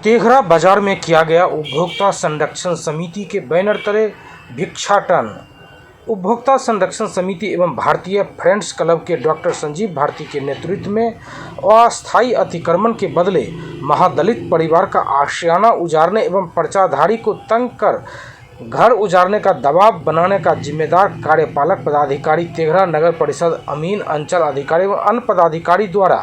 तेघरा बाजार में किया गया उपभोक्ता संरक्षण समिति के बैनर तले भिक्षाटन। उपभोक्ता संरक्षण समिति एवं भारतीय फ्रेंड्स क्लब के डॉक्टर संजीव भारती के नेतृत्व में अस्थायी अतिक्रमण के बदले महादलित परिवार का आशियाना उजारने एवं पर्चाधारी को तंग कर घर उजारने का दबाव बनाने का जिम्मेदार कार्यपालक पदाधिकारी तेघरा नगर परिषद अमीन, अंचल अधिकारी व अन्य पदाधिकारी द्वारा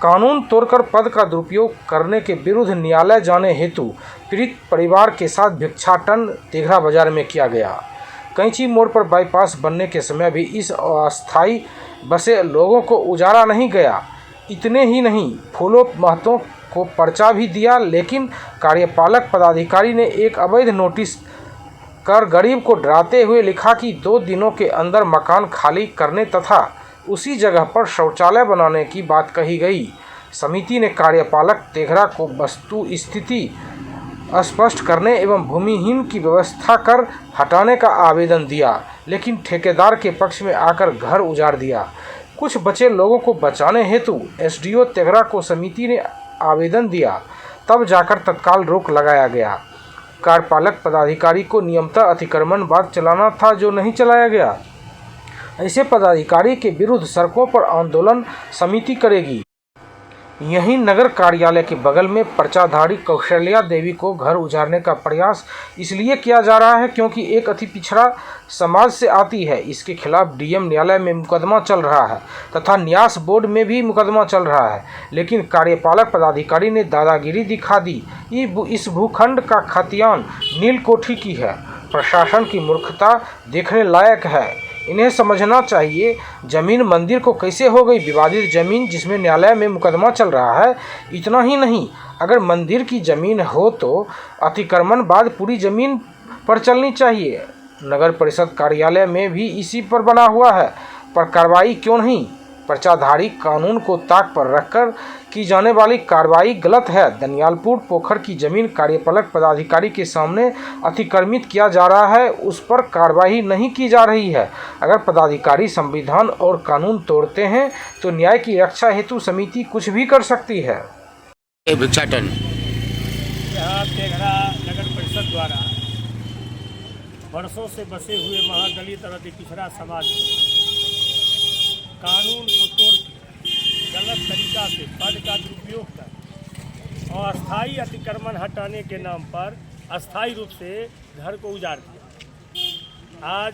कानून तोड़कर पद का दुरुपयोग करने के विरुद्ध न्यायालय जाने हेतु पीड़ित परिवार के साथ भिक्षाटन तेघरा बाजार में किया गया। कैंची मोड़ पर बाईपास बनने के समय भी इस अस्थायी बसे लोगों को उजारा नहीं गया। इतने ही नहीं, फूलों महतों को पर्चा भी दिया, लेकिन कार्यपालक पदाधिकारी ने एक अवैध नोटिस कर गरीब को डराते हुए लिखा कि 2 दिनों के अंदर मकान खाली करने तथा उसी जगह पर शौचालय बनाने की बात कही गई। समिति ने कार्यपालक तेघरा को वस्तु स्थिति स्पष्ट करने एवं भूमिहीन की व्यवस्था कर हटाने का आवेदन दिया, लेकिन ठेकेदार के पक्ष में आकर घर उजाड़ दिया। कुछ बचे लोगों को बचाने हेतु एसडीओ तेघरा को समिति ने आवेदन दिया, तब जाकर तत्काल रोक लगाया गया। कार्यपालक पदाधिकारी को नियमतः अतिक्रमण बाद चलाना था, जो नहीं चलाया गया। ऐसे पदाधिकारी के विरुद्ध सड़कों पर आंदोलन समिति करेगी। यहीं नगर कार्यालय के बगल में पर्चाधारी कौशल्या देवी को घर उजारने का प्रयास इसलिए किया जा रहा है क्योंकि एक अति पिछड़ा समाज से आती है। इसके खिलाफ डीएम न्यायालय में मुकदमा चल रहा है तथा न्यास बोर्ड में भी मुकदमा चल रहा है, लेकिन कार्यपालक पदाधिकारी ने दादागिरी दिखा दी। इस भूखंड का खतियान नीलकोठी की है। प्रशासन की मूर्खता देखने लायक है। इन्हें समझना चाहिए जमीन मंदिर को कैसे हो गई विवादित जमीन, जिसमें न्यायालय में मुकदमा चल रहा है। इतना ही नहीं, अगर मंदिर की जमीन हो तो अतिक्रमण बाद पूरी जमीन पर चलनी चाहिए। नगर परिषद कार्यालय में भी इसी पर बना हुआ है, पर कार्रवाई क्यों नहीं? पर्चाधारी कानून को ताक पर रखकर की जाने वाली कार्रवाई गलत है। दनियालपुर पोखर की जमीन कार्यपालक पदाधिकारी के सामने अतिक्रमित किया जा रहा है, उस पर कार्रवाई नहीं की जा रही है। अगर पदाधिकारी संविधान और कानून तोड़ते हैं तो न्याय की रक्षा हेतु समिति कुछ भी कर सकती है। भिक्षाटन यहाँ तेघरा नगर परिषद द्वारा वर्षों से बसे हुए महादलित और अति पिछड़ा समाज कानून को तोड़ के गलत तरीका से पद का दुरुपयोग कर और अस्थायी अतिक्रमण हटाने के नाम पर अस्थायी रूप से घर को उजाड़ दिया। आज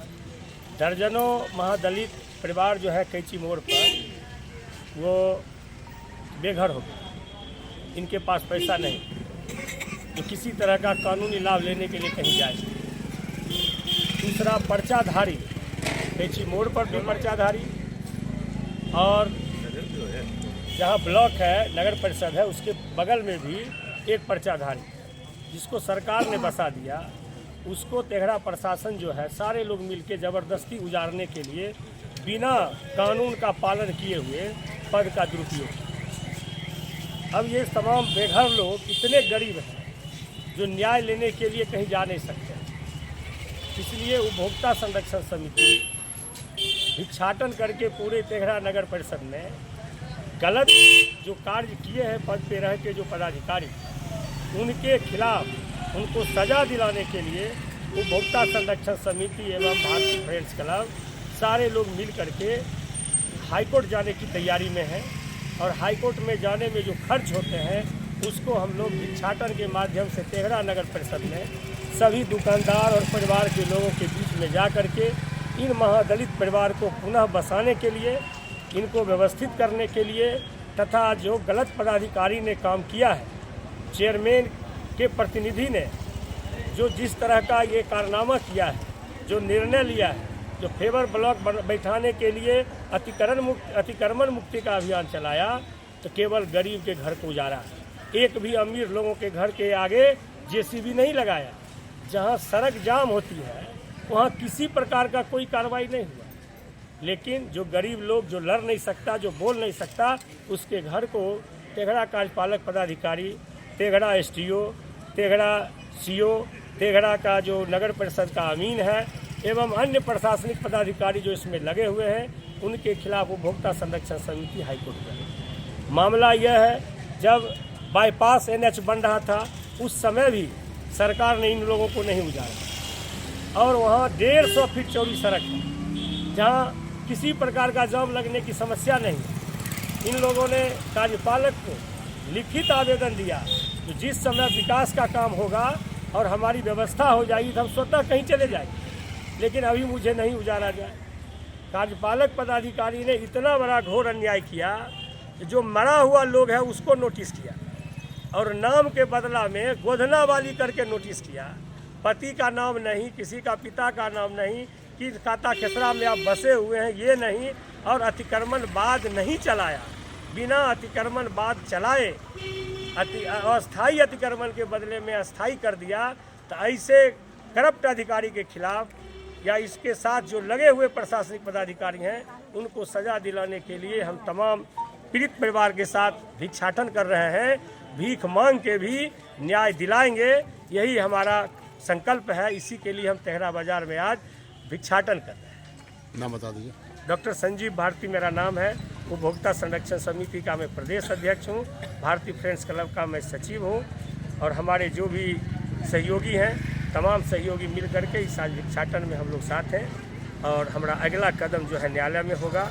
दर्जनों महादलित परिवार जो है कैंची मोड़ पर वो बेघर हो गए। इनके पास पैसा नहीं जो किसी तरह का कानूनी लाभ लेने के लिए कहीं जाए। दूसरा, पर्चाधारी कैंची मोड़ पर भी पर्चाधारी और जहाँ ब्लॉक है नगर परिषद है उसके बगल में भी एक पर्चाधारी जिसको सरकार ने बसा दिया, उसको तेघरा प्रशासन जो है सारे लोग मिलके ज़बरदस्ती उजाड़ने के लिए बिना कानून का पालन किए हुए पद का दुरुपयोग। अब ये तमाम बेघर लोग इतने गरीब हैं जो न्याय लेने के लिए कहीं जा नहीं सकते, इसलिए उपभोक्ता संरक्षण समिति भिक्षाटन करके पूरे तेघरा नगर परिषद में गलत जो कार्य किए हैं पद पे रह के जो पदाधिकारी, उनके खिलाफ उनको सजा दिलाने के लिए उपभोक्ता संरक्षण समिति एवं भारतीय फ्रेंड्स क्लब सारे लोग मिल करके हाईकोर्ट जाने की तैयारी में हैं। और हाईकोर्ट में जाने में जो खर्च होते हैं उसको हम लोग भिक्षाटन के माध्यम से तेघरा नगर परिषद में सभी दुकानदार और परिवार के लोगों के बीच में जा करके इन महादलित परिवार को पुनः बसाने के लिए, इनको व्यवस्थित करने के लिए तथा जो गलत पदाधिकारी ने काम किया है, चेयरमैन के प्रतिनिधि ने जो जिस तरह का ये कारनामा किया है, जो निर्णय लिया है, जो फेवर ब्लॉक बैठाने के लिए अतिक्रमण मुक्ति का अभियान चलाया, तो केवल गरीब के घर को उजाड़ा। एक भी अमीर लोगों के घर के आगे जेसीबी नहीं लगाया। जहाँ सड़क जाम होती है वहाँ किसी प्रकार का कोई कार्रवाई नहीं हुआ, लेकिन जो गरीब लोग जो लड़ नहीं सकता, जो बोल नहीं सकता, उसके घर को तेघरा कार्यपालक पदाधिकारी, तेघरा एसडीओ, तेघरा सीओ, तेघरा का जो नगर परिषद का अमीन है एवं अन्य प्रशासनिक पदाधिकारी जो इसमें लगे हुए हैं, उनके खिलाफ उपभोक्ता संरक्षण समिति हाईकोर्ट में मामला यह है, जब बाईपास NH बन रहा था उस समय भी सरकार ने इन लोगों को नहीं उजाड़ा, और वहाँ 150 फीट चौड़ी सड़क है जहाँ किसी प्रकार का जाम लगने की समस्या नहीं। इन लोगों ने कार्यपालक को लिखित आवेदन दिया तो जिस समय विकास का काम होगा और हमारी व्यवस्था हो जाएगी तो हम स्वतः कहीं चले जाएंगे, लेकिन अभी मुझे नहीं उजाड़ा जाए। कार्यपालक पदाधिकारी ने इतना बड़ा घोर अन्याय किया, जो मरा हुआ लोग है उसको नोटिस किया और नाम के बदला में गोधना वाली करके नोटिस किया। पति का नाम नहीं, किसी का पिता का नाम नहीं, कि खाता खेसरा में आप बसे हुए हैं ये नहीं, और अतिक्रमण बाद नहीं चलाया। बिना अतिक्रमण बाद चलाए अस्थायी अतिक्रमण के बदले में अस्थायी कर दिया। तो ऐसे करप्ट अधिकारी के खिलाफ या इसके साथ जो लगे हुए प्रशासनिक पदाधिकारी हैं उनको सजा दिलाने के लिए हम तमाम पीड़ित परिवार के साथ भिक्षाटन कर रहे हैं। भीख मांग के भी न्याय दिलाएंगे, यही हमारा संकल्प है। इसी के लिए हम तेहरा बाजार में आज भिक्षाटन कर रहे हैं। नाम बता दीजिए। डॉक्टर संजीव भारती मेरा नाम है। उपभोक्ता संरक्षण समिति का मैं प्रदेश अध्यक्ष हूँ। भारतीय फ्रेंड्स क्लब का मैं सचिव हूँ, और हमारे जो भी सहयोगी हैं तमाम सहयोगी मिल करके इस आज भिक्षाटन में हम लोग साथ हैं। और हमारा अगला कदम जो है न्यायालय में होगा,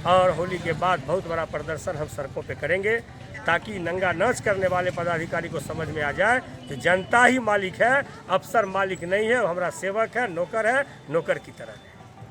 और होली के बाद बहुत बड़ा प्रदर्शन हम सड़कों पे करेंगे, ताकि नंगा नाच करने वाले पदाधिकारी को समझ में आ जाए कि जनता ही मालिक है, अफसर मालिक नहीं है। हमारा सेवक है, नौकर की तरह है।